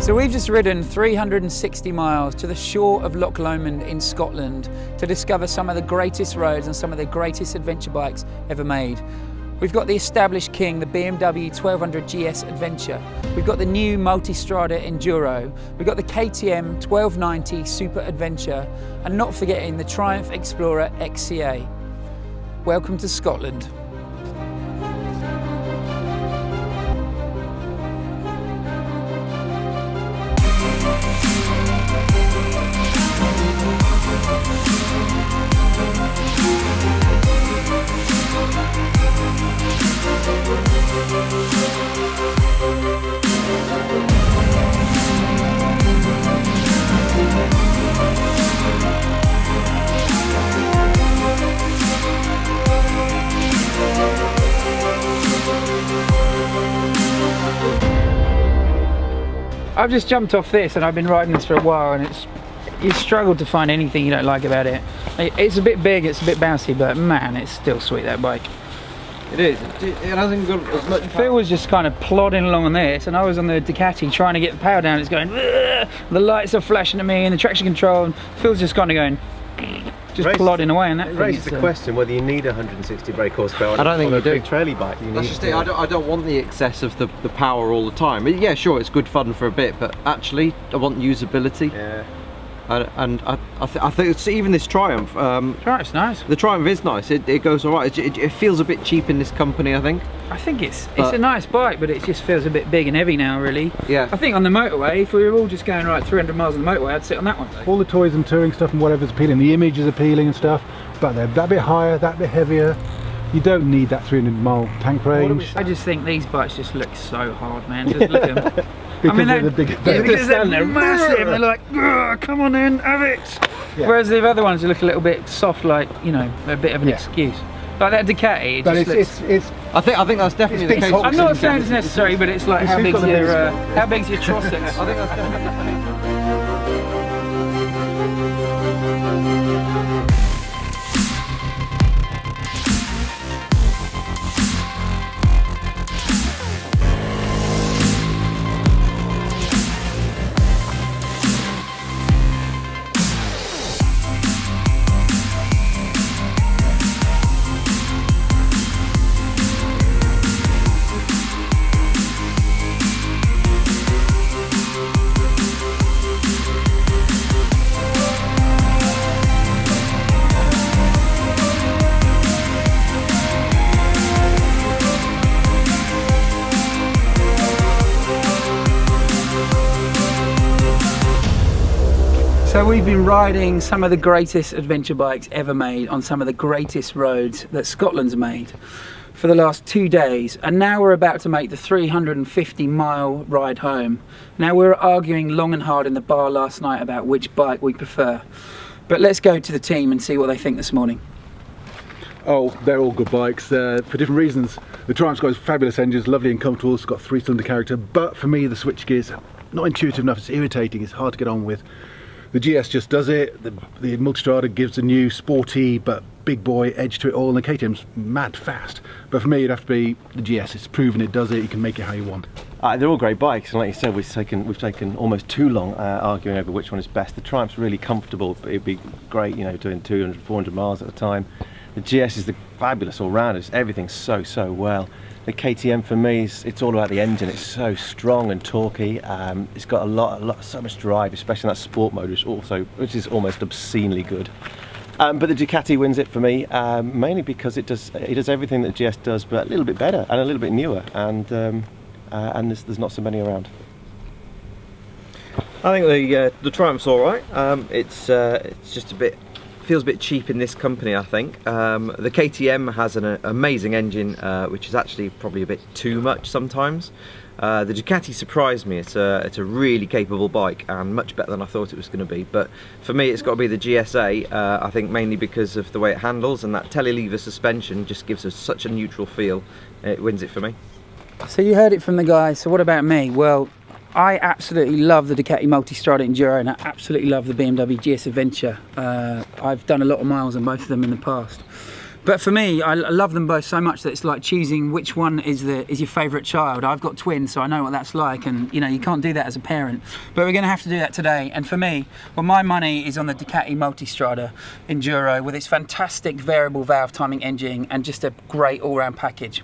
So we've just ridden 360 miles to the shore of Loch Lomond in Scotland to discover some of the greatest roads and some of the greatest adventure bikes ever made. We've got the established king, the BMW 1200GS Adventure. We've got the new Multistrada Enduro. We've got the KTM 1290 Super Adventure, and not forgetting the Triumph Explorer XCA. Welcome to Scotland. I've just jumped off this and I've been riding this for a while, and you struggle to find anything you don't like about it. It's a bit big, it's a bit bouncy, but man, it's still sweet, that bike. It is. It hasn't got as much. Phil was just kind of plodding along on this, and I was on the Ducati trying to get the power down. It's going, "Ugh!" The lights are flashing at me and the traction control, and Phil's just kind of going, just plodding away. And that raises the question whether you need 160 brake horsepower. I don't think you do. Big trailer bike. That's just it. I don't want the excess of the power all the time. Yeah, sure, it's good fun for a bit, but actually, I want usability. Yeah. And I think it's even this Triumph. Triumph's nice. The Triumph is nice. It goes all right. It feels a bit cheap in this company, I think. I think it's a nice bike, but it just feels a bit big and heavy now, really. Yeah. I think on the motorway, if we were all just going right 300 miles on the motorway, I'd sit on that one. All the toys and touring stuff and whatever's appealing, the image is appealing and stuff, but they're that bit higher, that bit heavier. You don't need that 300-mile tank range. I just think these bikes just look so hard, man. Just look at them. Because they're the big, because they're massive, and they're like, come on in, have it. Yeah. Whereas the other ones look a little bit soft, like, you know, a bit of an excuse. Like that Ducati, I think that's definitely the case. I'm not saying it's necessary, but it's like, how big's your Trossachs? I think that's definitely the case. So we've been riding some of the greatest adventure bikes ever made on some of the greatest roads that Scotland's made for the last 2 days, and now we're about to make the 350-mile ride home. Now, we were arguing long and hard in the bar last night about which bike we prefer, but let's go to the team and see what they think this morning. Oh, they're all good bikes for different reasons. The Triumph's got fabulous engines, lovely and comfortable, it's got 3-cylinder character, but for me the switch gear's not intuitive enough, it's irritating, it's hard to get on with. The GS just does it, the Multistrada gives a new sporty but big boy edge to it all, and the KTM's mad fast. But for me it'd have to be the GS, it's proven it does it, you can make it how you want. They're all great bikes, and like you said, we've taken almost too long arguing over which one is best. The Triumph's really comfortable, but it'd be great, you know, doing 200, 400 miles at a time. The GS is the fabulous all-rounders, everything's so well. The KTM for me, it's all about the engine. It's so strong and torquey. It's got so much drive, especially in that sport mode, which is almost obscenely good. But the Ducati wins it for me, mainly because it does everything that GS does, but a little bit better and a little bit newer, and there's not so many around. I think the Triumph's all right. It's just feels a bit cheap in this company, I think. The KTM has an amazing engine, which is actually probably a bit too much sometimes. The Ducati surprised me. It's a really capable bike and much better than I thought it was going to be. But for me, it's got to be the GSA. I think mainly because of the way it handles, and that telelever suspension just gives us such a neutral feel. It wins it for me. So you heard it from the guys. So what about me? Well, I absolutely love the Ducati Multistrada Enduro, and I absolutely love the BMW GS Adventure. I've done a lot of miles on both of them in the past. But for me, I love them both so much that it's like choosing which one is your favourite child. I've got twins, so I know what that's like, and you know, you can't do that as a parent. But we're going to have to do that today. And for me, well, my money is on the Ducati Multistrada Enduro with its fantastic variable valve timing engine and just a great all-round package.